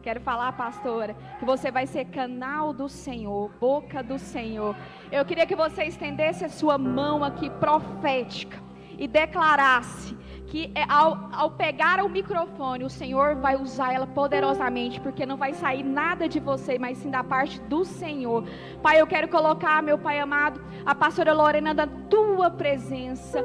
Quero falar, pastora, que você vai ser canal do Senhor, boca do Senhor. Eu queria que você estendesse a sua mão aqui profética e declarasse que ao pegar o microfone, o Senhor vai usar ela poderosamente, porque não vai sair nada de você, mas sim da parte do Senhor. Pai, eu quero colocar, meu Pai amado, a pastora Lorena na tua presença.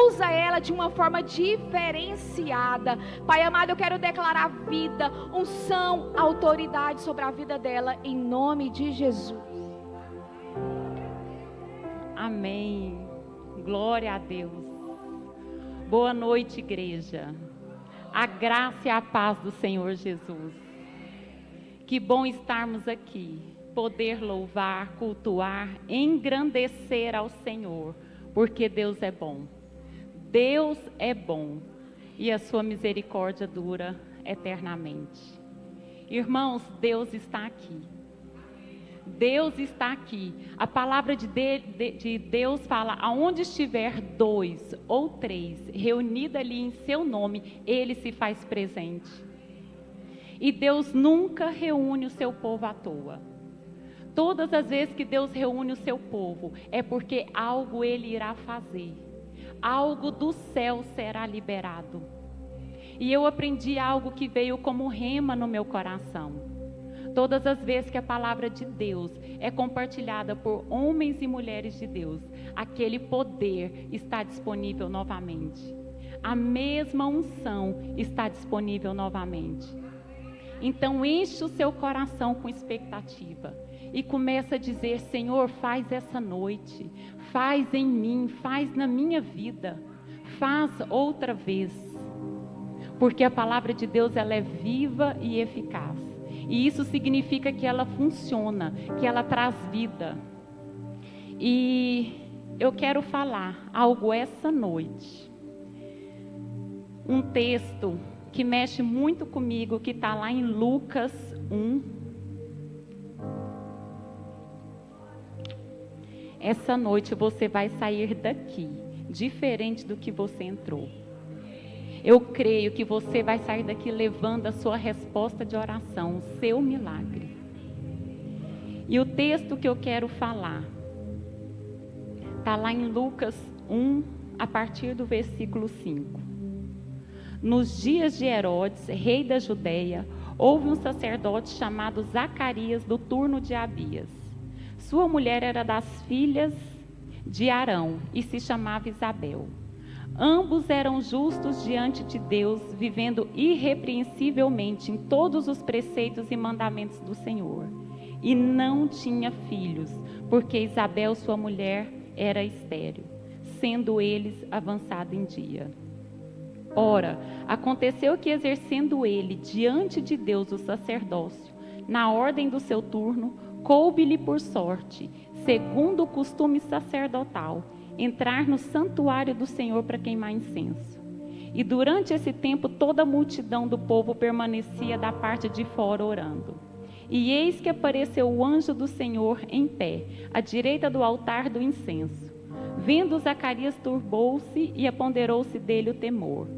Usa ela de uma forma diferenciada. Pai amado, eu quero declarar vida, unção, autoridade sobre a vida dela, em nome de Jesus. Amém. Glória a Deus. Boa noite, igreja. A graça e a paz do Senhor Jesus. Que bom estarmos aqui, poder louvar, cultuar, engrandecer ao Senhor, porque Deus é bom. Deus é bom e a sua misericórdia dura eternamente. Irmãos, Deus está aqui. Deus está aqui. A palavra de Deus fala: aonde estiver 2 ou 3 reunidos ali em seu nome, Ele se faz presente. E Deus nunca reúne o seu povo à toa. Todas as vezes que Deus reúne o seu povo, é porque algo Ele irá fazer. Algo do céu será liberado. E eu aprendi algo que veio como rema no meu coração. Todas as vezes que a palavra de Deus é compartilhada por homens e mulheres de Deus, aquele poder está disponível novamente. A mesma unção está disponível novamente. Então enche o seu coração com expectativa e começa a dizer: Senhor, faz essa noite, faz em mim, faz na minha vida, faz outra vez. Porque a palavra de Deus, ela é viva e eficaz. E isso significa que ela funciona, que ela traz vida. E eu quero falar algo essa noite. Um texto que mexe muito comigo, que está lá em Lucas 1. Essa noite você vai sair daqui, diferente do que você entrou. Eu creio que você vai sair daqui levando a sua resposta de oração, o seu milagre. E o texto que eu quero falar está lá em Lucas 1, a partir do versículo 5. Nos dias de Herodes, rei da Judeia, houve um sacerdote chamado Zacarias, do turno de Abias. Sua mulher era das filhas de Arão e se chamava Isabel. Ambos eram justos diante de Deus, vivendo irrepreensivelmente em todos os preceitos e mandamentos do Senhor. E não tinha filhos, porque Isabel, sua mulher, era estéril, sendo eles avançados em dia. Ora, aconteceu que, exercendo ele diante de Deus o sacerdócio, na ordem do seu turno, coube-lhe por sorte, segundo o costume sacerdotal, entrar no santuário do Senhor para queimar incenso. E durante esse tempo toda a multidão do povo permanecia da parte de fora orando. E eis que apareceu o anjo do Senhor em pé, à direita do altar do incenso. Vendo Zacarias, turbou-se e apoderou-se dele o temor.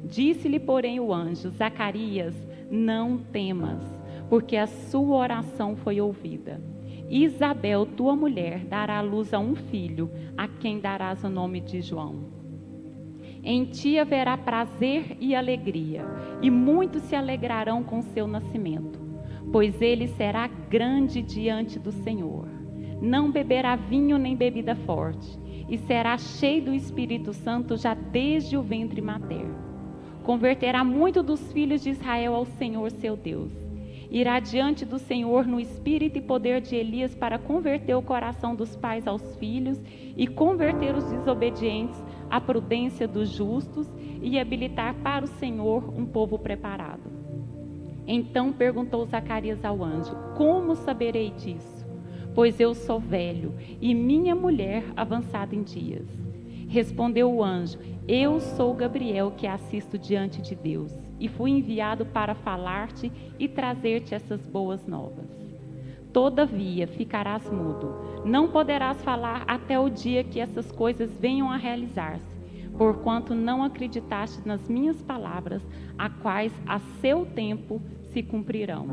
Disse-lhe, porém, o anjo: Zacarias, não temas, porque a sua oração foi ouvida. Isabel, tua mulher, dará à luz a um filho, a quem darás o nome de João. Em ti haverá prazer e alegria, e muitos se alegrarão com seu nascimento, pois ele será grande diante do Senhor. Não beberá vinho nem bebida forte, e será cheio do Espírito Santo já desde o ventre materno. Converterá muito dos filhos de Israel ao Senhor seu Deus. Irá diante do Senhor no espírito e poder de Elias para converter o coração dos pais aos filhos e converter os desobedientes à prudência dos justos e habilitar para o Senhor um povo preparado. Então perguntou Zacarias ao anjo: como saberei disso? Pois eu sou velho e minha mulher avançada em dias. Respondeu o anjo: eu sou Gabriel, que assisto diante de Deus, e fui enviado para falar-te e trazer-te essas boas novas. Todavia ficarás mudo, não poderás falar até o dia que essas coisas venham a realizar-se, porquanto não acreditaste nas minhas palavras, a quais a seu tempo se cumprirão.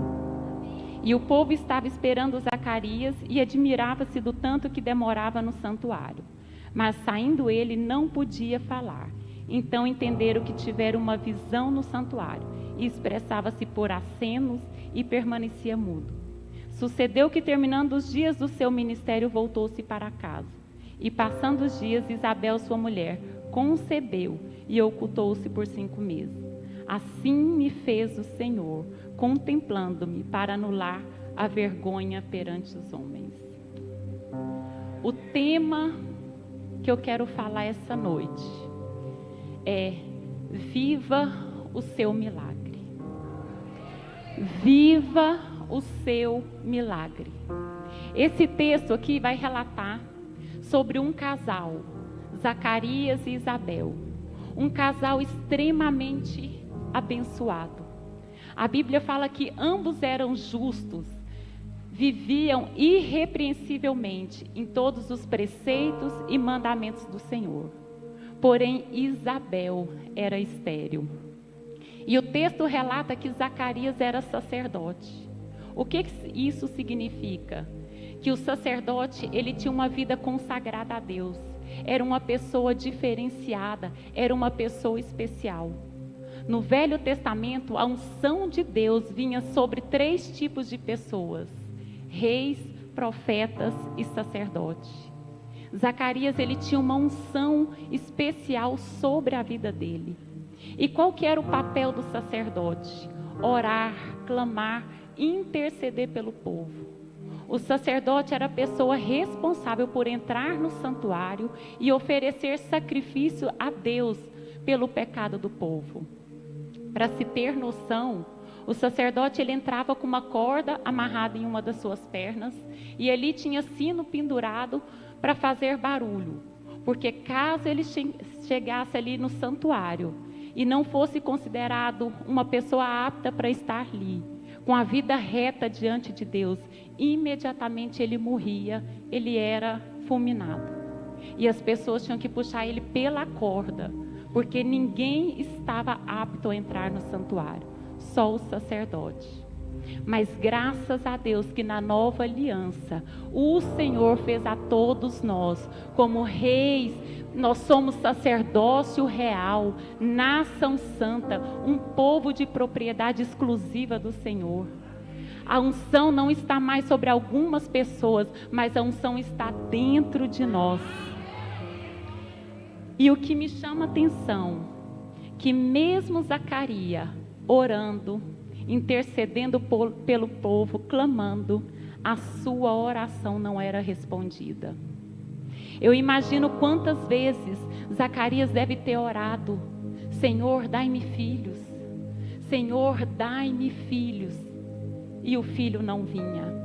E o povo estava esperando Zacarias e admirava-se do tanto que demorava no santuário. Mas saindo ele não podia falar. Então entenderam que tiveram uma visão no santuário, e expressava-se por acenos e permanecia mudo. Sucedeu que, terminando os dias do seu ministério, voltou-se para casa. E passando os dias, Isabel, sua mulher, concebeu e ocultou-se por 5 meses. Assim me fez o Senhor, contemplando-me para anular a vergonha perante os homens. O tema que eu quero falar essa noite é: viva o seu milagre. Viva o seu milagre. Esse texto aqui vai relatar sobre um casal, Zacarias e Isabel. Um casal extremamente abençoado. A Bíblia fala que ambos eram justos, viviam irrepreensivelmente em todos os preceitos e mandamentos do Senhor. Porém, Isabel era estéril. E o texto relata que Zacarias era sacerdote. O que isso significa? Que o sacerdote, ele tinha uma vida consagrada a Deus. Era uma pessoa diferenciada, era uma pessoa especial. No Velho Testamento, a unção de Deus vinha sobre 3 tipos de pessoas: reis, profetas e sacerdotes. Zacarias, ele tinha uma unção especial sobre a vida dele. E qual que era o papel do sacerdote? Orar, clamar, interceder pelo povo. O sacerdote era a pessoa responsável por entrar no santuário e oferecer sacrifício a Deus pelo pecado do povo. Para se ter noção, o sacerdote, ele entrava com uma corda amarrada em uma das suas pernas e ali tinha sino pendurado para fazer barulho, porque caso ele chegasse ali no santuário e não fosse considerado uma pessoa apta para estar ali, com a vida reta diante de Deus, imediatamente ele morria, ele era fulminado. E as pessoas tinham que puxar ele pela corda, porque ninguém estava apto a entrar no santuário, só o sacerdote. Mas graças a Deus que na nova aliança, o Senhor fez a todos nós, como reis, nós somos sacerdócio real, nação santa, um povo de propriedade exclusiva do Senhor. A unção não está mais sobre algumas pessoas, mas a unção está dentro de nós. E o que me chama a atenção, que mesmo Zacarias orando, intercedendo pelo povo, clamando, a sua oração não era respondida. Eu imagino quantas vezes Zacarias deve ter orado: Senhor, dai-me filhos, Senhor, dai-me filhos, e o filho não vinha.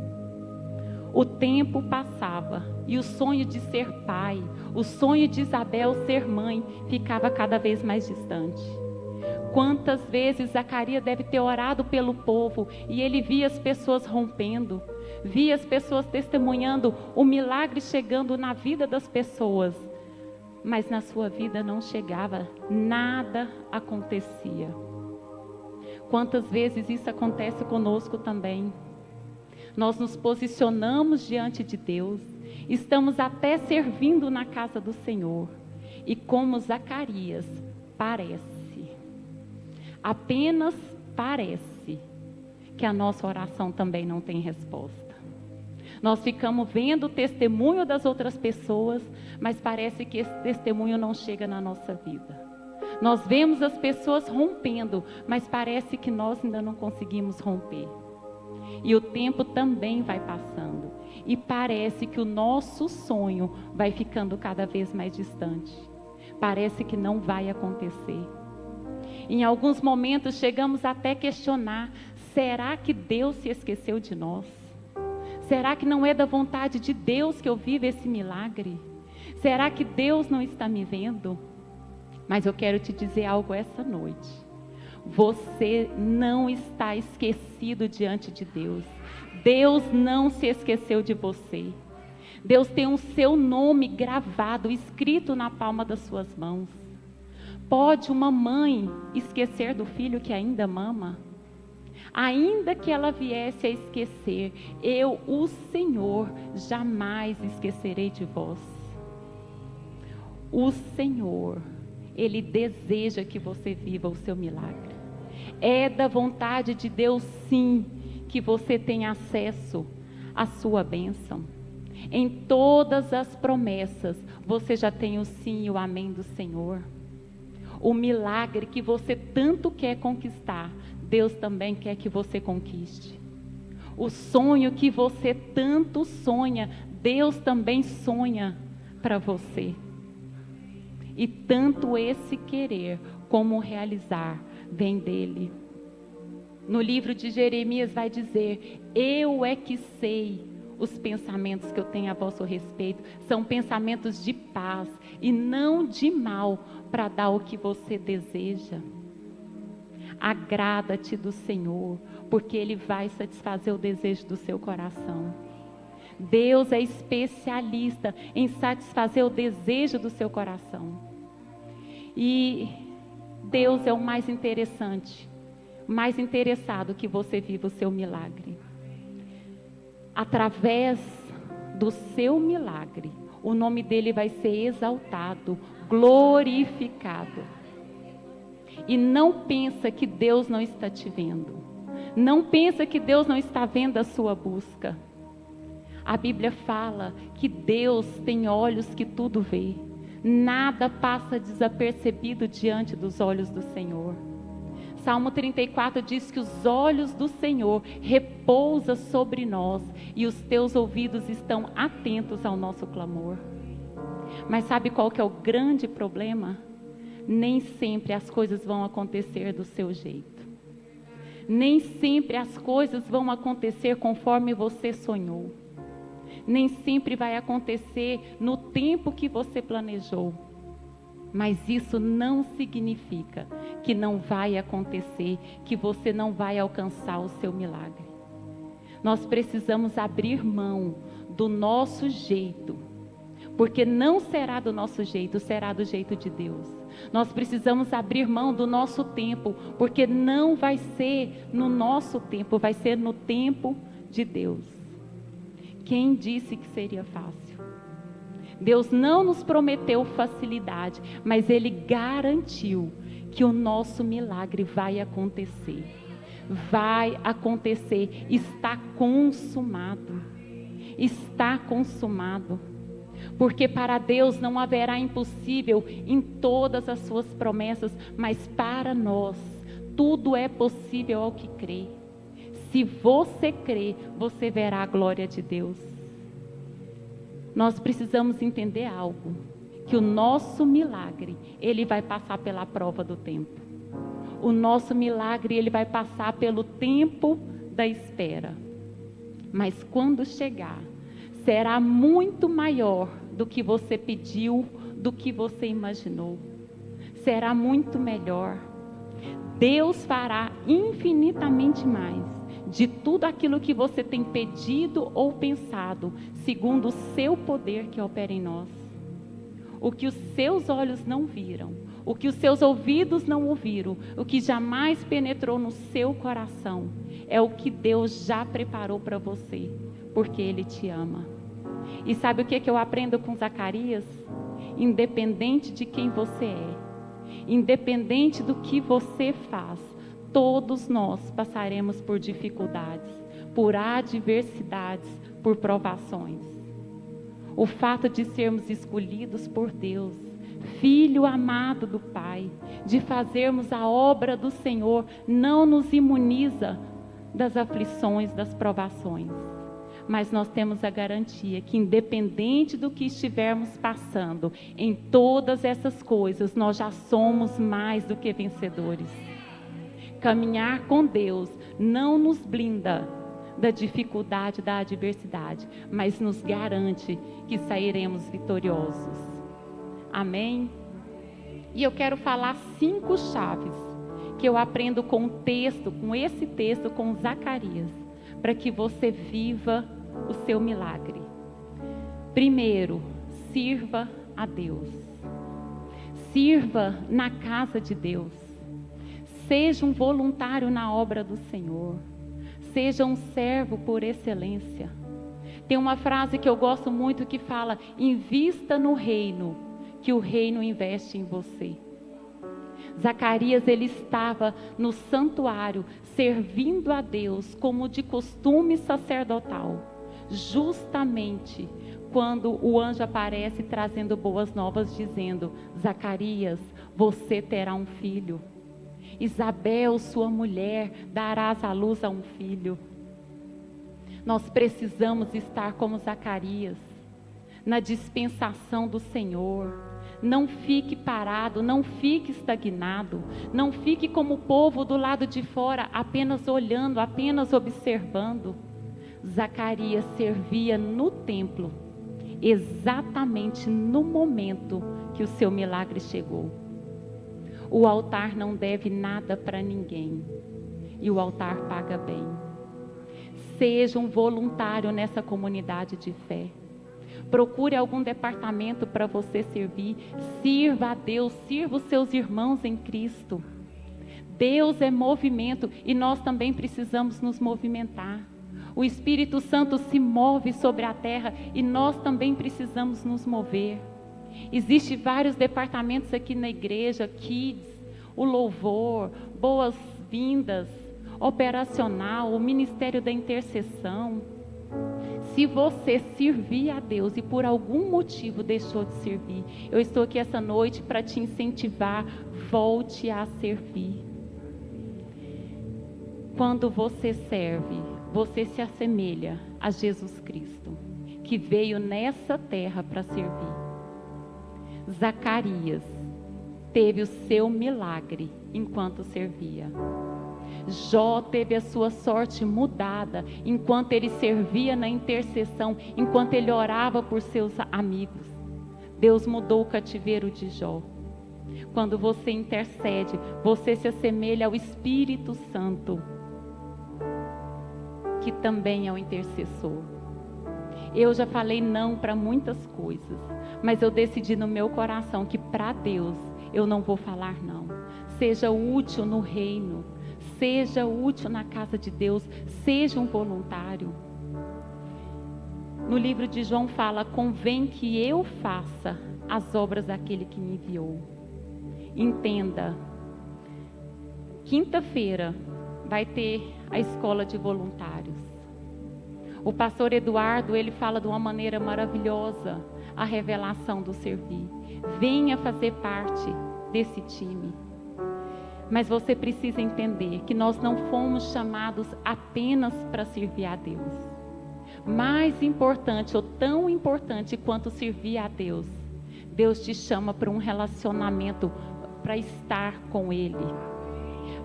O tempo passava e o sonho de ser pai, o sonho de Isabel ser mãe, ficava cada vez mais distante. Quantas vezes Zacarias deve ter orado pelo povo e ele via as pessoas rompendo, via as pessoas testemunhando o milagre chegando na vida das pessoas, mas na sua vida não chegava, nada acontecia. Quantas vezes isso acontece conosco também? Nós nos posicionamos diante de Deus, estamos até servindo na casa do Senhor, e como Zacarias, parece, apenas parece, que a nossa oração também não tem resposta. Nós ficamos vendo o testemunho das outras pessoas, mas parece que esse testemunho não chega na nossa vida. Nós vemos as pessoas rompendo, mas parece que nós ainda não conseguimos romper. E o tempo também vai passando. E parece que o nosso sonho vai ficando cada vez mais distante. Parece que não vai acontecer. Em alguns momentos chegamos até a questionar: será que Deus se esqueceu de nós? Será que não é da vontade de Deus que eu viva esse milagre? Será que Deus não está me vendo? Mas eu quero te dizer algo essa noite. Você não está esquecido diante de Deus. Deus não se esqueceu de você. Deus tem o seu nome gravado, escrito na palma das suas mãos. Pode uma mãe esquecer do filho que ainda mama? Ainda que ela viesse a esquecer, eu, o Senhor, jamais esquecerei de vós. O Senhor, Ele deseja que você viva o seu milagre. É da vontade de Deus, sim, que você tenha acesso à sua bênção. Em todas as promessas, você já tem o sim e o amém do Senhor. O milagre que você tanto quer conquistar, Deus também quer que você conquiste. O sonho que você tanto sonha, Deus também sonha para você. E tanto esse querer como realizar vem dele. No livro de Jeremias vai dizer: eu é que sei os pensamentos que eu tenho a vosso respeito, são pensamentos de paz e não de mal, para dar o que você deseja. Agrada-te do Senhor, porque Ele vai satisfazer o desejo do seu coração. Deus é especialista em satisfazer o desejo do seu coração. E Deus é o mais interessante, mais interessado que você viva o seu milagre. Através do seu milagre, o nome dele vai ser exaltado, glorificado. E não pensa que Deus não está te vendo. Não pensa que Deus não está vendo a sua busca. A Bíblia fala que Deus tem olhos que tudo vê. Nada passa desapercebido diante dos olhos do Senhor. Salmo 34 diz que os olhos do Senhor repousam sobre nós e os teus ouvidos estão atentos ao nosso clamor. Mas sabe qual que é o grande problema? Nem sempre as coisas vão acontecer do seu jeito. Nem sempre as coisas vão acontecer conforme você sonhou. Nem sempre vai acontecer no tempo que você planejou. Mas isso não significa que não vai acontecer, que você não vai alcançar o seu milagre. Nós precisamos abrir mão do nosso jeito, porque não será do nosso jeito, será do jeito de Deus. Nós precisamos abrir mão do nosso tempo, porque não vai ser no nosso tempo, vai ser no tempo de Deus. Quem disse que seria fácil? Deus não nos prometeu facilidade, mas Ele garantiu que o nosso milagre vai acontecer. Vai acontecer, está consumado. Está consumado. Porque para Deus não haverá impossível em todas as suas promessas, mas para nós tudo é possível ao que crê. Se você crê, você verá a glória de Deus. Nós precisamos entender algo, que o nosso milagre, ele vai passar pela prova do tempo. O nosso milagre, ele vai passar pelo tempo da espera. Mas quando chegar, será muito maior do que você pediu, do que você imaginou. Será muito melhor. Deus fará infinitamente mais de tudo aquilo que você tem pedido ou pensado, segundo o seu poder que opera em nós. O que os seus olhos não viram, o que os seus ouvidos não ouviram, o que jamais penetrou no seu coração, é o que Deus já preparou para você, porque Ele te ama. E sabe o que eu aprendo com Zacarias? Independente de quem você é, independente do que você faz, todos nós passaremos por dificuldades, por adversidades, por provações. O fato de sermos escolhidos por Deus, filho amado do Pai, de fazermos a obra do Senhor, não nos imuniza das aflições, das provações. Mas nós temos a garantia que, independente do que estivermos passando, em todas essas coisas, nós já somos mais do que vencedores. Caminhar com Deus não nos blinda da dificuldade, da adversidade, mas nos garante que sairemos vitoriosos. Amém? E eu quero falar 5 chaves que eu aprendo com o texto, com esse texto, com Zacarias, para que você viva o seu milagre. Primeiro, sirva a Deus. Sirva na casa de Deus. Seja um voluntário na obra do Senhor. Seja um servo por excelência. Tem uma frase que eu gosto muito que fala: invista no reino, que o reino investe em você. Zacarias, ele estava no santuário, servindo a Deus como de costume sacerdotal, justamente quando o anjo aparece trazendo boas novas, dizendo: Zacarias, você terá um filho. Isabel, sua mulher, darás à luz a um filho. Nós precisamos estar como Zacarias, na dispensação do Senhor. Não fique parado, não fique estagnado, não fique como o povo do lado de fora, apenas olhando, apenas observando. Zacarias servia no templo, exatamente no momento que o seu milagre chegou. O altar não deve nada para ninguém, e o altar paga bem. Seja um voluntário nessa comunidade de fé. Procure algum departamento para você servir. Sirva a Deus, sirva os seus irmãos em Cristo. Deus é movimento e nós também precisamos nos movimentar. O Espírito Santo se move sobre a terra e nós também precisamos nos mover. Existem vários departamentos aqui na igreja: Kids, o louvor, boas-vindas, operacional, o ministério da intercessão. Se você servir a Deus e por algum motivo deixou de servir, eu estou aqui essa noite para te incentivar: volte a servir. Quando você serve, você se assemelha a Jesus Cristo, que veio nessa terra para servir. Zacarias teve o seu milagre enquanto servia. Jó teve a sua sorte mudada enquanto ele servia na intercessão, enquanto ele orava por seus amigos. Deus mudou o cativeiro de Jó. Quando você intercede, você se assemelha ao Espírito Santo, que também é o intercessor. Eu já falei não para muitas coisas, mas eu decidi no meu coração que para Deus eu não vou falar não. Seja útil no reino, seja útil na casa de Deus, seja um voluntário. No livro de João fala: convém que eu faça as obras daquele que me enviou. Entenda, quinta-feira vai ter a escola de voluntários. O pastor Eduardo, ele fala de uma maneira maravilhosa a revelação do servir. Venha fazer parte desse time. Mas você precisa entender que nós não fomos chamados apenas para servir a Deus. Mais importante ou tão importante quanto servir a Deus, Deus te chama para um relacionamento, para estar com Ele.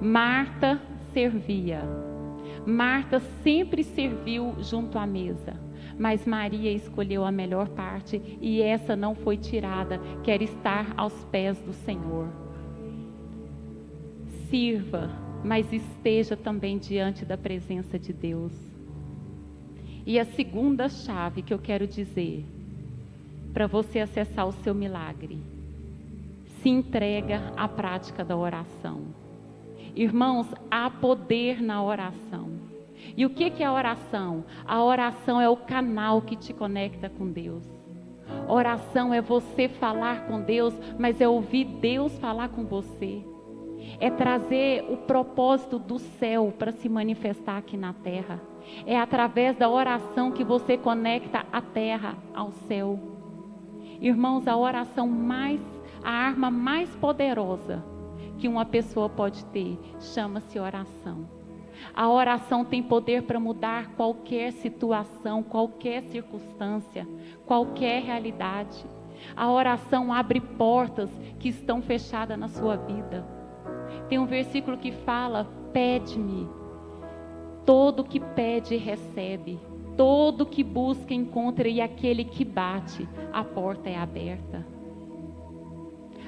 Marta servia. Marta sempre serviu junto à mesa, mas Maria escolheu a melhor parte e essa não foi tirada, quer estar aos pés do Senhor. Sirva, mas esteja também diante da presença de Deus. E a segunda chave que eu quero dizer, para você acessar o seu milagre: se entrega à prática da oração. Irmãos, há poder na oração. E o que é a oração? A oração é o canal que te conecta com Deus. Oração é você falar com Deus, mas é ouvir Deus falar com você. É trazer o propósito do céu para se manifestar aqui na terra. É através da oração que você conecta a terra ao céu. Irmãos, a oração a arma mais poderosa que uma pessoa pode ter chama-se oração. A oração tem poder para mudar qualquer situação, qualquer circunstância, qualquer realidade. A oração abre portas que estão fechadas na sua vida. Tem um versículo que fala: pede-me, todo que pede recebe, todo que busca encontra, e aquele que bate, a porta é aberta.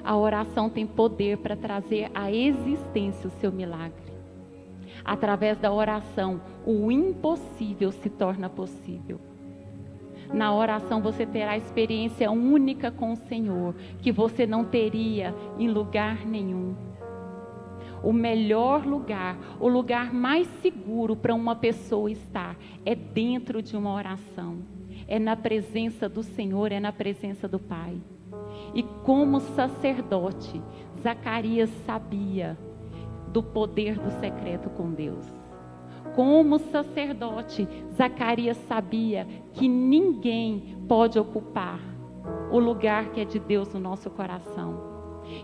A oração tem poder para trazer à existência o seu milagre. Através da oração, o impossível se torna possível. Na oração você terá experiência única com o Senhor, que você não teria em lugar nenhum. o melhor lugar, o lugar mais seguro para uma pessoa estar é dentro de uma oração, é na presença do Senhor, é na presença do Pai. E como sacerdote, Zacarias sabia do poder do secreto com Deus. Como sacerdote, Zacarias sabia que ninguém pode ocupar o lugar que é de Deus no nosso coração.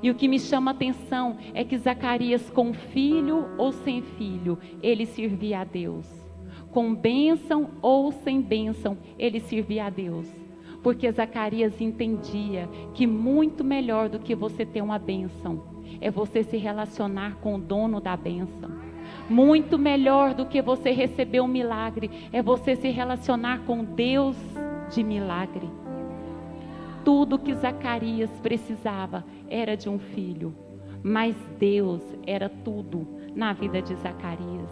E o que me chama a atenção é que Zacarias, com filho ou sem filho, ele servia a Deus. Com bênção ou sem bênção, ele servia a Deus. Porque Zacarias entendia que muito melhor do que você ter uma bênção é você se relacionar com o dono da bênção. Muito melhor do que você receber um milagre é você se relacionar com Deus de milagre. Tudo que Zacarias precisava era de um filho, mas Deus era tudo na vida de Zacarias.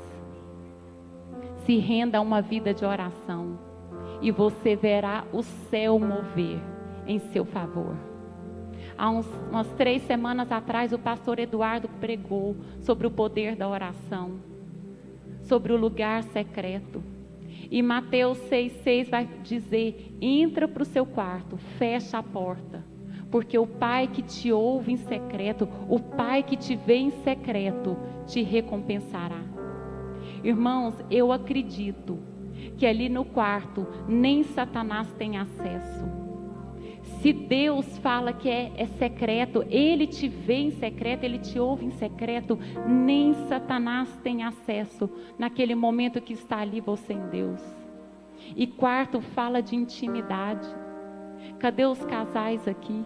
Se renda a uma vida de oração e você verá o céu mover em seu favor. Há umas 3 semanas atrás, o pastor Eduardo pregou sobre o poder da oração, sobre o lugar secreto. E Mateus 6,6 vai dizer: entra para o seu quarto, fecha a porta, porque o Pai que te ouve em secreto, o Pai que te vê em secreto, te recompensará. Irmãos, eu acredito que ali no quarto nem Satanás tem acesso. Se Deus fala que é secreto, Ele te vê em secreto, Ele te ouve em secreto, nem Satanás tem acesso naquele momento que está ali você em Deus. E quarto fala de intimidade. Cadê os casais aqui?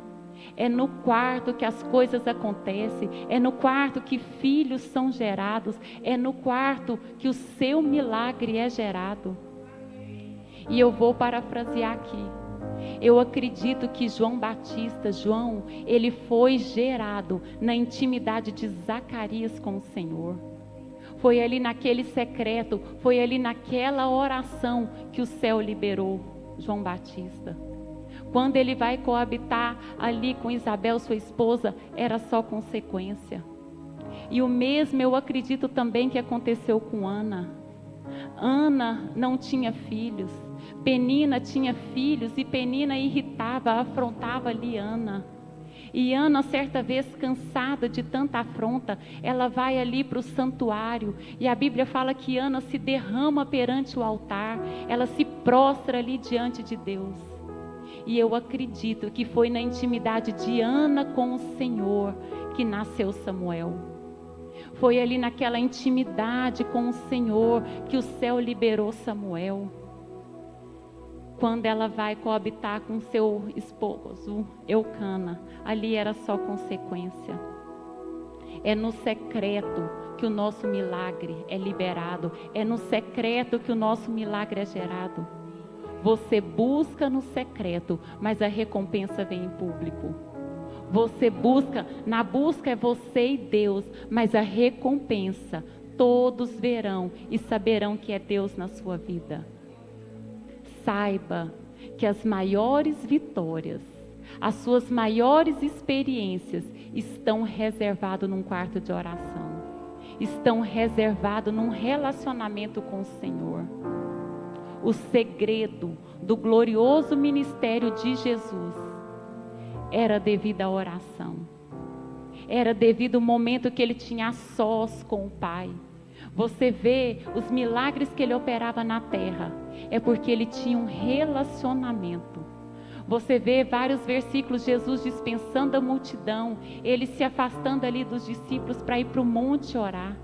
É no quarto que as coisas acontecem, é no quarto que filhos são gerados, é no quarto que o seu milagre é gerado. E eu vou parafrasear aqui. Eu acredito que João Batista, ele foi gerado na intimidade de Zacarias com o Senhor. Foi ali naquele secreto, foi ali naquela oração que o céu liberou João Batista. Quando ele vai coabitar ali com Isabel, sua esposa, era só consequência. E o mesmo eu acredito também que aconteceu com Ana. Ana não tinha filhos. Penina tinha filhos e Penina irritava, afrontava ali Ana. E Ana, certa vez, cansada de tanta afronta, ela vai ali para o santuário. E a Bíblia fala que Ana se derrama perante o altar. Ela se prostra ali diante de Deus. E eu acredito que foi na intimidade de Ana com o Senhor que nasceu Samuel. Foi ali naquela intimidade com o Senhor que o céu liberou Samuel. Quando ela vai coabitar com seu esposo, Eucana, ali era só consequência. É no secreto que o nosso milagre é liberado. É no secreto que o nosso milagre é gerado. Você busca no secreto, mas a recompensa vem em público. Você busca, na busca é você e Deus, mas a recompensa todos verão e saberão que é Deus na sua vida. Saiba que as maiores vitórias, as suas maiores experiências estão reservadas num quarto de oração. Estão reservadas num relacionamento com o Senhor. O segredo do glorioso ministério de Jesus era devido à oração. Era devido ao momento que ele tinha a sós com o Pai. Você vê os milagres que ele operava na terra, é porque ele tinha um relacionamento. Você vê vários versículos, Jesus dispensando a multidão, ele se afastando ali dos discípulos para ir para o monte orar,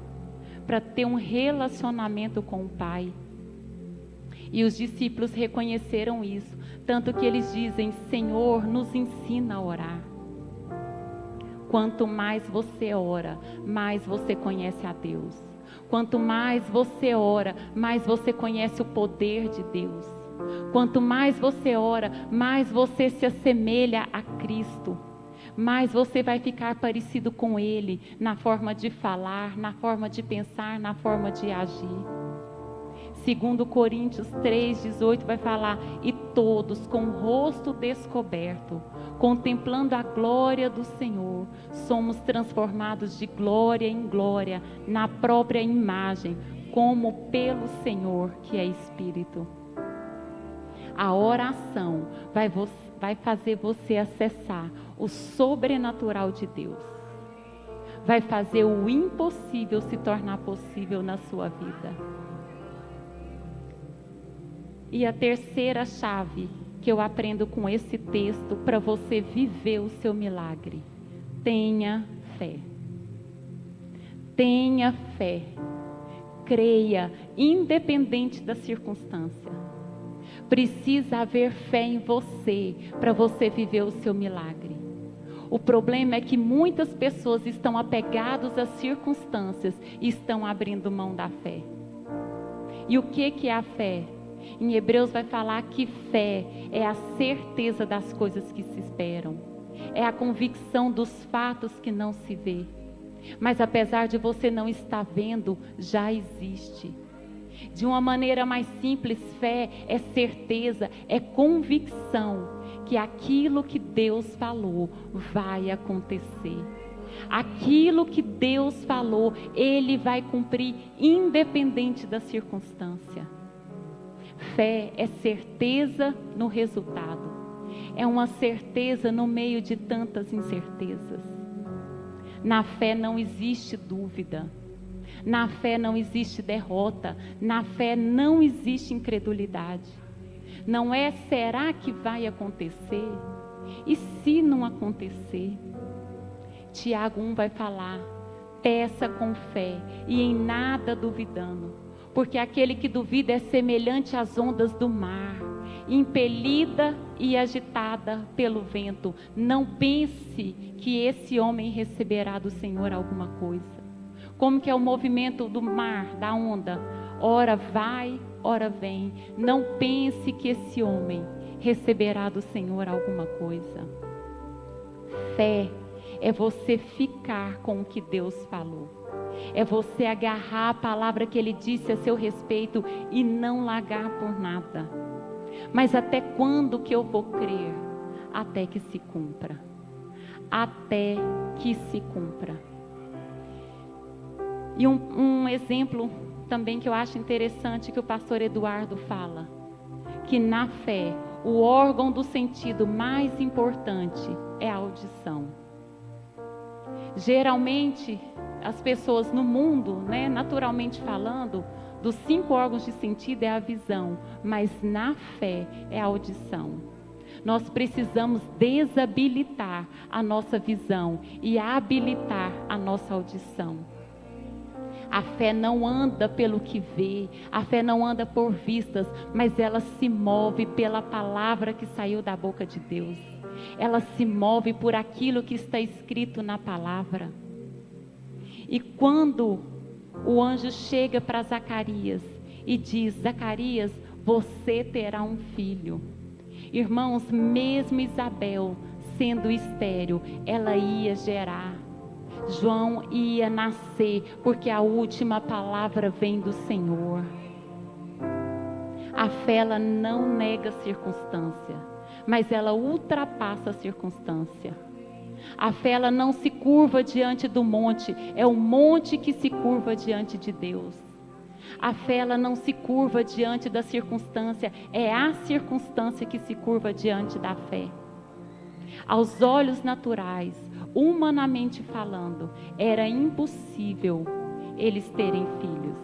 para ter um relacionamento com o Pai. E os discípulos reconheceram isso, tanto que eles dizem: Senhor, nos ensina a orar. Quanto mais você ora, mais você conhece a Deus. Quanto mais você ora, mais você conhece o poder de Deus. Quanto mais você ora, mais você se assemelha a Cristo. Mais você vai ficar parecido com Ele, na forma de falar, na forma de pensar, na forma de agir. Segundo Coríntios 3:18 vai falar: e todos, com o rosto descoberto, contemplando a glória do Senhor, somos transformados de glória em glória, na própria imagem, como pelo Senhor, que é Espírito. A oração vai fazer você acessar o sobrenatural de Deus. Vai fazer o impossível se tornar possível na sua vida. E a terceira chave que eu aprendo com esse texto para você viver o seu milagre: tenha fé. Tenha fé. Creia, independente da circunstância. Precisa haver fé em você para você viver o seu milagre. O problema é que muitas pessoas estão apegadas às circunstâncias e estão abrindo mão da fé. E o que é a fé? Em Hebreus vai falar que fé é a certeza das coisas que se esperam. É a convicção dos fatos que não se vê. Mas apesar de você não estar vendo, já existe. De uma maneira mais simples, fé é certeza, é convicção que aquilo que Deus falou vai acontecer. Aquilo que Deus falou, Ele vai cumprir independente da circunstância. Fé é certeza no resultado. É uma certeza no meio de tantas incertezas. Na fé não existe dúvida. Na fé não existe derrota. Na fé não existe incredulidade. Não é será que vai acontecer? E se não acontecer? Tiago 1 vai falar: peça com fé e em nada duvidando, porque aquele que duvida é semelhante às ondas do mar, impelida e agitada pelo vento. Não pense que esse homem receberá do Senhor alguma coisa. Como que é o movimento do mar, da onda? Ora vai, ora vem. Não pense que esse homem receberá do Senhor alguma coisa. Fé é você ficar com o que Deus falou. É você agarrar a palavra que Ele disse a seu respeito e não largar por nada. Mas até quando que eu vou crer? Até que se cumpra. Até que se cumpra. E um exemplo também que eu acho interessante que o pastor Eduardo fala, que na fé o órgão do sentido mais importante é a audição. Geralmente as pessoas no mundo, naturalmente falando, dos 5 órgãos de sentido é a visão, mas na fé é a audição. Nós precisamos desabilitar a nossa visão e habilitar a nossa audição. A fé não anda pelo que vê, a fé não anda por vistas, mas ela se move pela palavra que saiu da boca de Deus. Ela se move por aquilo que está escrito na palavra. E quando o anjo chega para Zacarias e diz: Zacarias, você terá um filho. Irmãos, mesmo Isabel sendo estéril, ela ia gerar. João ia nascer, porque a última palavra vem do Senhor. A fé, ela não nega a circunstância, mas ela ultrapassa a circunstância. A fé, ela não se curva diante do monte, é o monte que se curva diante de Deus. A fé, ela não se curva diante da circunstância, é a circunstância que se curva diante da fé. Aos olhos naturais, humanamente falando, era impossível eles terem filhos.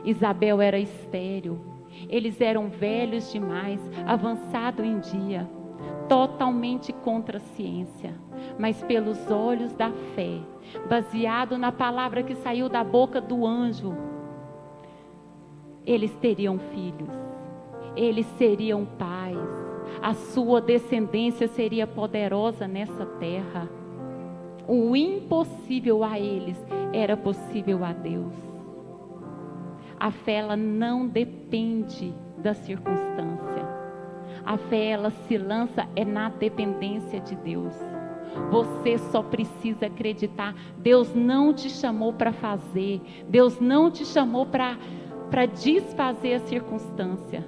Isabel era estéril, eles eram velhos demais, avançado em dia, totalmente contra a ciência, mas pelos olhos da fé, baseado na palavra que saiu da boca do anjo, eles teriam filhos, eles seriam pais, a sua descendência seria poderosa nessa terra. O impossível a eles era possível a Deus. A fé, ela não depende da circunstância. A fé, ela se lança na dependência de Deus. Você só precisa acreditar. Deus não te chamou para fazer. Deus não te chamou para desfazer a circunstância.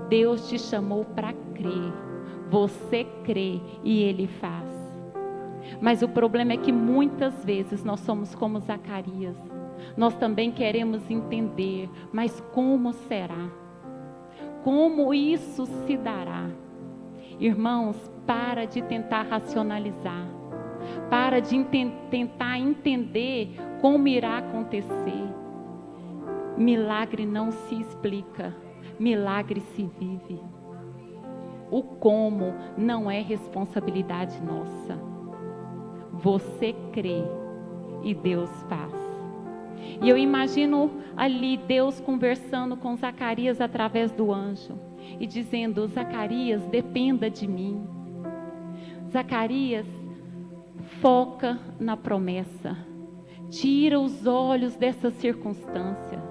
Deus te chamou para crer. Você crê e Ele faz. Mas o problema é que muitas vezes nós somos como Zacarias. Nós também queremos entender, mas como será? Como isso se dará? Irmãos, para de tentar racionalizar. Para de tentar entender como irá acontecer. Milagre não se explica, milagre se vive. O como não é responsabilidade nossa. Você crê e Deus faz. E eu imagino ali Deus conversando com Zacarias através do anjo e dizendo: Zacarias, dependa de mim. Zacarias, foca na promessa. Tira os olhos dessa circunstância.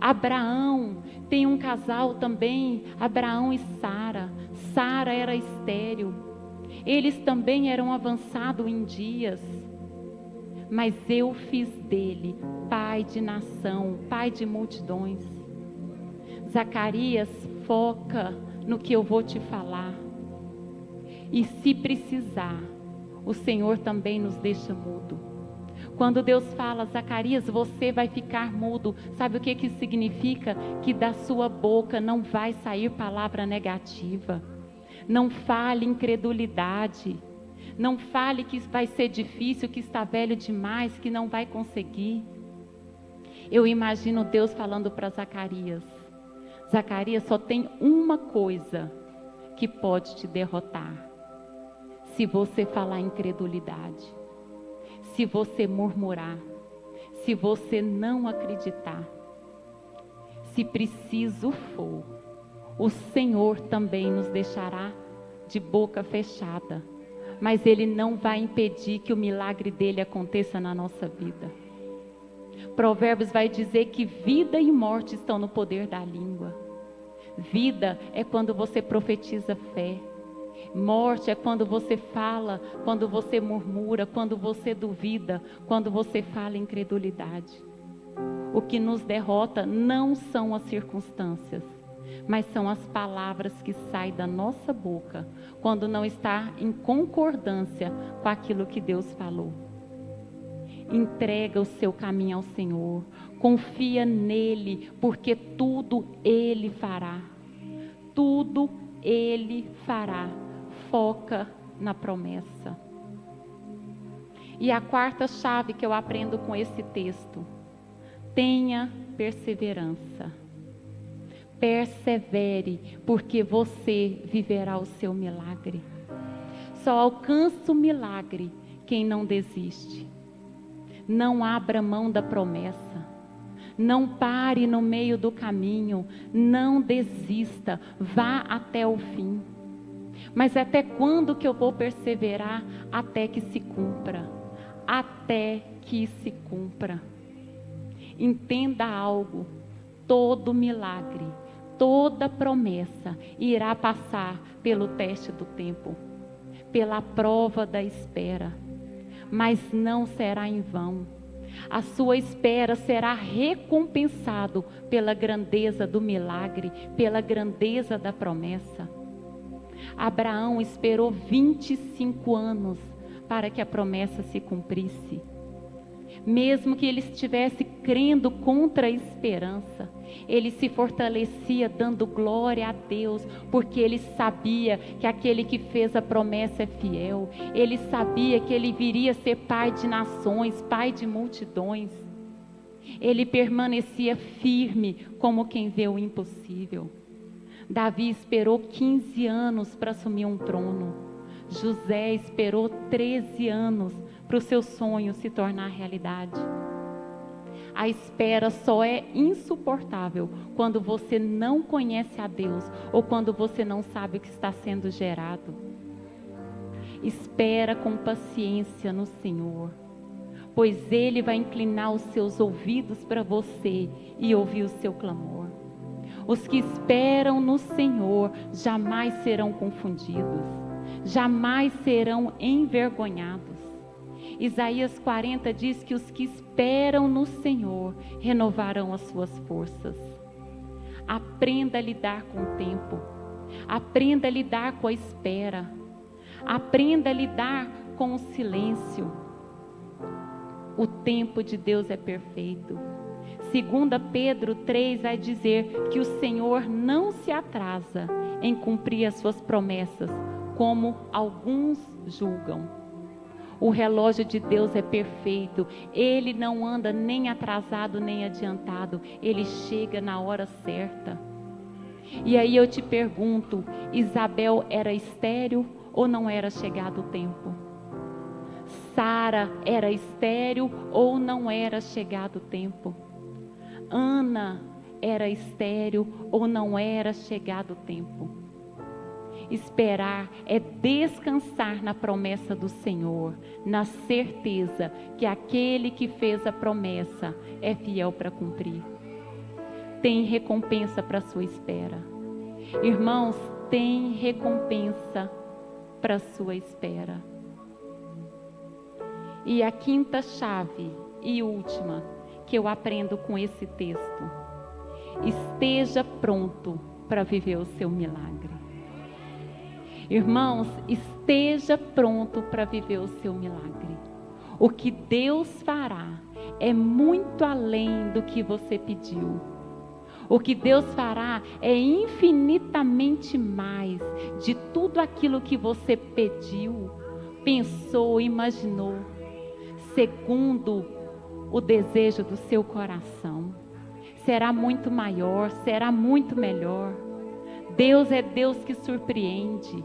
Abraão, tem um casal também, Abraão e Sara. Sara era estéril. Eles também eram avançados em dias. Mas eu fiz dele pai de nação, pai de multidões. Zacarias, foca no que eu vou te falar. E se precisar, o Senhor também nos deixa mudo. Quando Deus fala: Zacarias, você vai ficar mudo, sabe o que isso significa? Que da sua boca não vai sair palavra negativa. Não fale incredulidade. Não fale que vai ser difícil, que está velho demais, que não vai conseguir. Eu imagino Deus falando para Zacarias: Zacarias, só tem uma coisa que pode te derrotar. Se você falar incredulidade, se você murmurar, se você não acreditar, se preciso for, o Senhor também nos deixará de boca fechada, mas Ele não vai impedir que o milagre dele aconteça na nossa vida. Provérbios vai dizer que vida e morte estão no poder da língua. Vida é quando você profetiza fé. Morte é quando você fala, quando você murmura, quando você duvida, quando você fala incredulidade. O que nos derrota não são as circunstâncias, mas são as palavras que saem da nossa boca, quando não está em concordância com aquilo que Deus falou. Entrega o seu caminho ao Senhor, confia nele, porque tudo Ele fará. Tudo Ele fará. Foca na promessa. E a quarta chave que eu aprendo com esse texto: tenha perseverança. Persevere, porque você viverá o seu milagre. Só alcança o milagre quem não desiste. Não abra mão da promessa. Não pare no meio do caminho. Não desista. Vá até o fim. Mas até quando que eu vou perseverar? Até que se cumpra. Até que se cumpra. Entenda algo. Todo milagre, toda promessa irá passar pelo teste do tempo, pela prova da espera. Mas não será em vão. A sua espera será recompensado pela grandeza do milagre, pela grandeza da promessa. Abraão esperou 25 anos para que a promessa se cumprisse. Mesmo que ele estivesse crendo contra a esperança, ele se fortalecia dando glória a Deus, porque ele sabia que aquele que fez a promessa é fiel. Ele sabia que ele viria ser pai de nações, pai de multidões. Ele permanecia firme como quem vê o impossível. Davi esperou 15 anos para assumir um trono. José esperou 13 anos para o seu sonho se tornar realidade. A espera só é insuportável quando você não conhece a Deus ou quando você não sabe o que está sendo gerado. Espera com paciência no Senhor, pois Ele vai inclinar os seus ouvidos para você e ouvir o seu clamor. Os que esperam no Senhor jamais serão confundidos, jamais serão envergonhados. Isaías 40 diz que os que esperam no Senhor renovarão as suas forças. Aprenda a lidar com o tempo. Aprenda a lidar com a espera. Aprenda a lidar com o silêncio. O tempo de Deus é perfeito. 2 Pedro 3 vai dizer que o Senhor não se atrasa em cumprir as suas promessas, como alguns julgam. O relógio de Deus é perfeito. Ele não anda nem atrasado nem adiantado. Ele chega na hora certa. E aí eu te pergunto, Isabel era estéril ou não era chegado o tempo? Sara era estéril ou não era chegado o tempo? Ana era estéril ou não era chegado o tempo? Esperar é descansar na promessa do Senhor, na certeza que aquele que fez a promessa é fiel para cumprir. Tem recompensa para a sua espera. Irmãos, tem recompensa para a sua espera. E a quinta chave e última que eu aprendo com esse texto: esteja pronto para viver o seu milagre. Irmãos, esteja pronto para viver o seu milagre. O que Deus fará é muito além do que você pediu. O que Deus fará é infinitamente mais de tudo aquilo que você pediu, pensou, imaginou, segundo o desejo do seu coração. Será muito maior, será muito melhor. Deus é Deus que surpreende.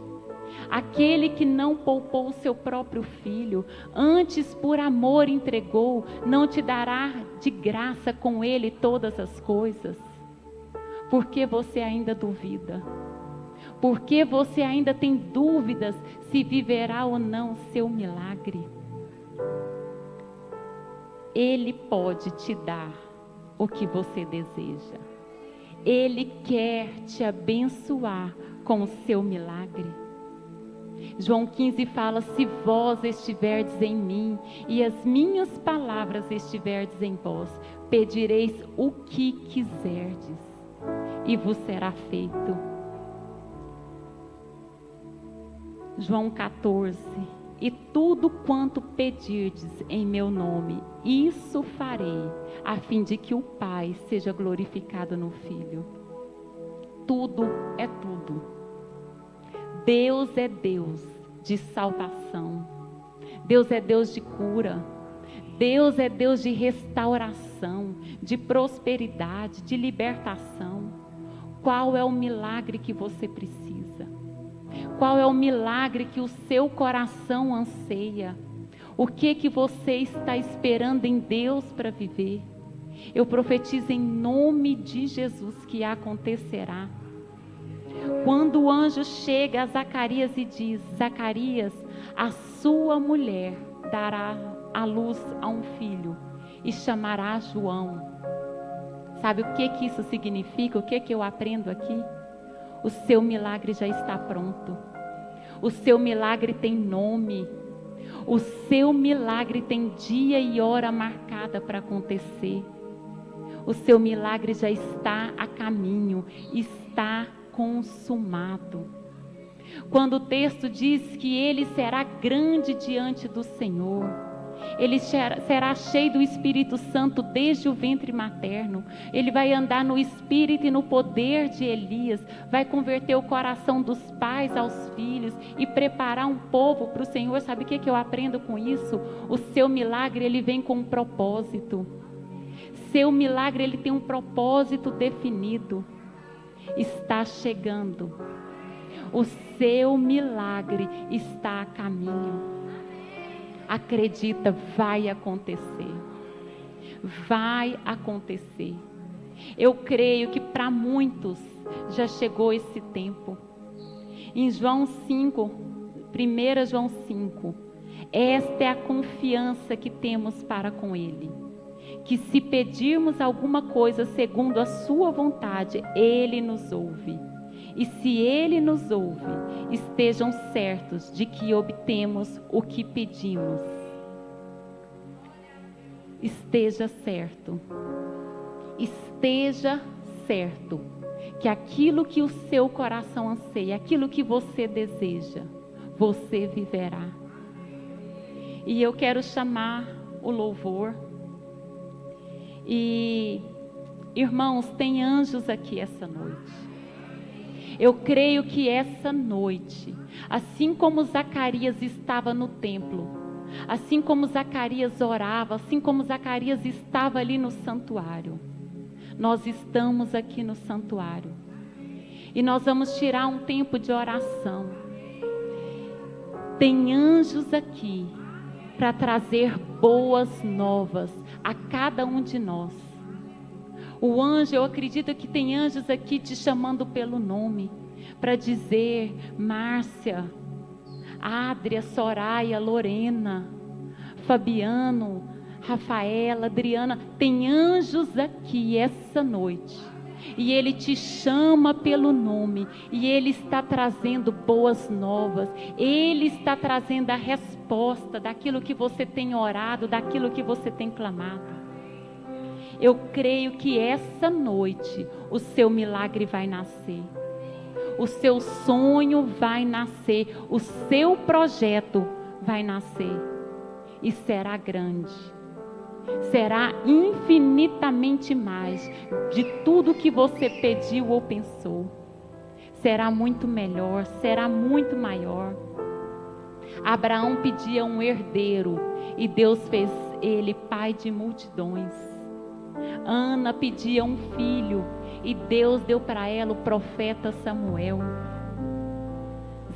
Aquele que não poupou o seu próprio filho, antes por amor entregou, não te dará de graça com ele todas as coisas? Por que você ainda duvida? Por que você ainda tem dúvidas se viverá ou não seu milagre? Ele pode te dar o que você deseja. Ele quer te abençoar com o seu milagre. João 15 fala: se vós estiverdes em mim e as minhas palavras estiverdes em vós, pedireis o que quiserdes e vos será feito. João 14: e tudo quanto pedirdes em meu nome, isso farei, a fim de que o Pai seja glorificado no Filho. Tudo é tudo. Deus é Deus de salvação. Deus é Deus de cura. Deus é Deus de restauração, de prosperidade, de libertação. Qual é o milagre que você precisa? Qual é o milagre que o seu coração anseia? O que você está esperando em Deus para viver? Eu profetizo em nome de Jesus que acontecerá. Quando o anjo chega a Zacarias e diz: Zacarias, a sua mulher dará à luz a um filho e chamará João. Sabe o que isso significa? O que eu aprendo aqui? O seu milagre já está pronto. O seu milagre tem nome. O seu milagre tem dia e hora marcada para acontecer. O seu milagre já está a caminho, está consumado. Quando o texto diz que ele será grande diante do Senhor, ele será cheio do Espírito Santo desde o ventre materno, ele vai andar no espírito e no poder de Elias, vai converter o coração dos pais aos filhos e preparar um povo para o Senhor. Sabe o que eu aprendo com isso? O seu milagre, ele vem com um propósito. Seu milagre, ele tem um propósito definido. Está chegando. O seu milagre está a caminho. Acredita, vai acontecer. Vai acontecer. Eu creio que para muitos já chegou esse tempo. Em João 5, 1 João 5, esta é a confiança que temos para com Ele. Que se pedirmos alguma coisa segundo a sua vontade, Ele nos ouve. E se Ele nos ouve, estejam certos de que obtemos o que pedimos. Esteja certo. Esteja certo que aquilo que o seu coração anseia, aquilo que você deseja, você viverá. E eu quero chamar o louvor. E, irmãos, tem anjos aqui essa noite. Eu creio que essa noite, assim como Zacarias estava no templo, assim como Zacarias orava, assim como Zacarias estava ali no santuário, nós estamos aqui no santuário. E nós vamos tirar um tempo de oração. Tem anjos aqui para trazer boas novas a cada um de nós. O anjo, eu acredito que tem anjos aqui te chamando pelo nome, para dizer: Márcia, Adria, Soraya, Lorena, Fabiano, Rafaela, Adriana. Tem anjos aqui essa noite, e ele te chama pelo nome, e ele está trazendo boas novas, ele está trazendo a resposta daquilo que você tem orado, daquilo que você tem clamado. Eu creio que essa noite o seu milagre vai nascer, o seu sonho vai nascer, o seu projeto vai nascer, e será grande, será infinitamente mais de tudo que você pediu ou pensou. Será muito melhor, será muito maior. Abraão pedia um herdeiro e Deus fez ele pai de multidões. Ana pedia um filho e Deus deu para ela o profeta Samuel.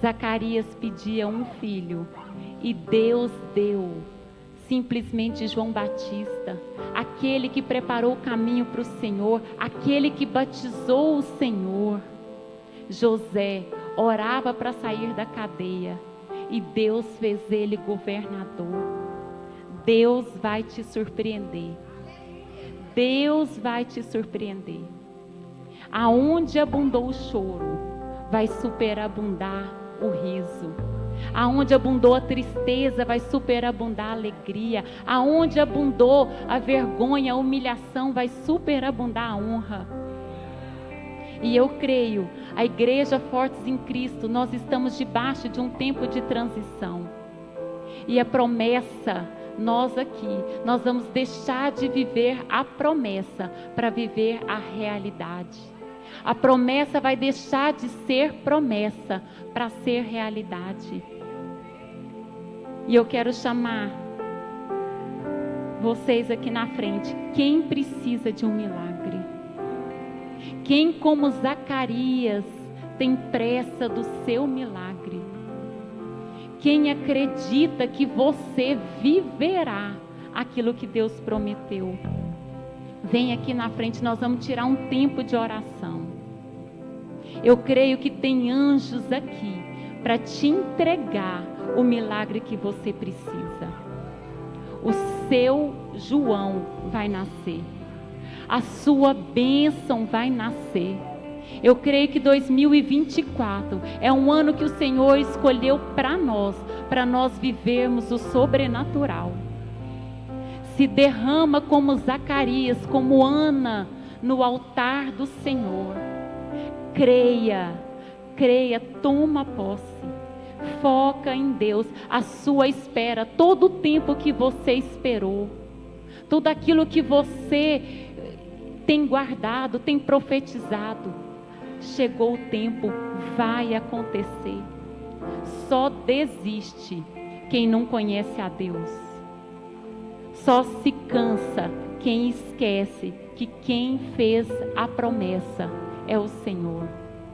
Zacarias pedia um filho e Deus deu simplesmente João Batista, aquele que preparou o caminho para o Senhor, aquele que batizou o Senhor. José orava para sair da cadeia e Deus fez ele governador. Deus vai te surpreender. Deus vai te surpreender. Aonde abundou o choro, vai superabundar o riso. Aonde abundou a tristeza, vai superabundar a alegria. Aonde abundou a vergonha, a humilhação, vai superabundar a honra. E eu creio, a igreja Fortes em Cristo, nós estamos debaixo de um tempo de transição. E a promessa, nós aqui, nós vamos deixar de viver a promessa para viver a realidade. A promessa vai deixar de ser promessa para ser realidade. E eu quero chamar vocês aqui na frente. Quem precisa de um milagre? Quem, como Zacarias, tem pressa do seu milagre? Quem acredita que você viverá aquilo que Deus prometeu? Vem aqui na frente, nós vamos tirar um tempo de oração. Eu creio que tem anjos aqui para te entregar o milagre que você precisa. O seu João vai nascer. A sua bênção vai nascer. Eu creio que 2024 é um ano que o Senhor escolheu para nós vivermos o sobrenatural. Se derrama como Zacarias, como Ana, no altar do Senhor. Creia, toma posse. Foca em Deus, a sua espera, todo o tempo que você esperou, tudo aquilo que você tem guardado, tem profetizado, chegou o tempo, vai acontecer. Só desiste quem não conhece a Deus. Só se cansa quem esquece que quem fez a promessa é o Senhor.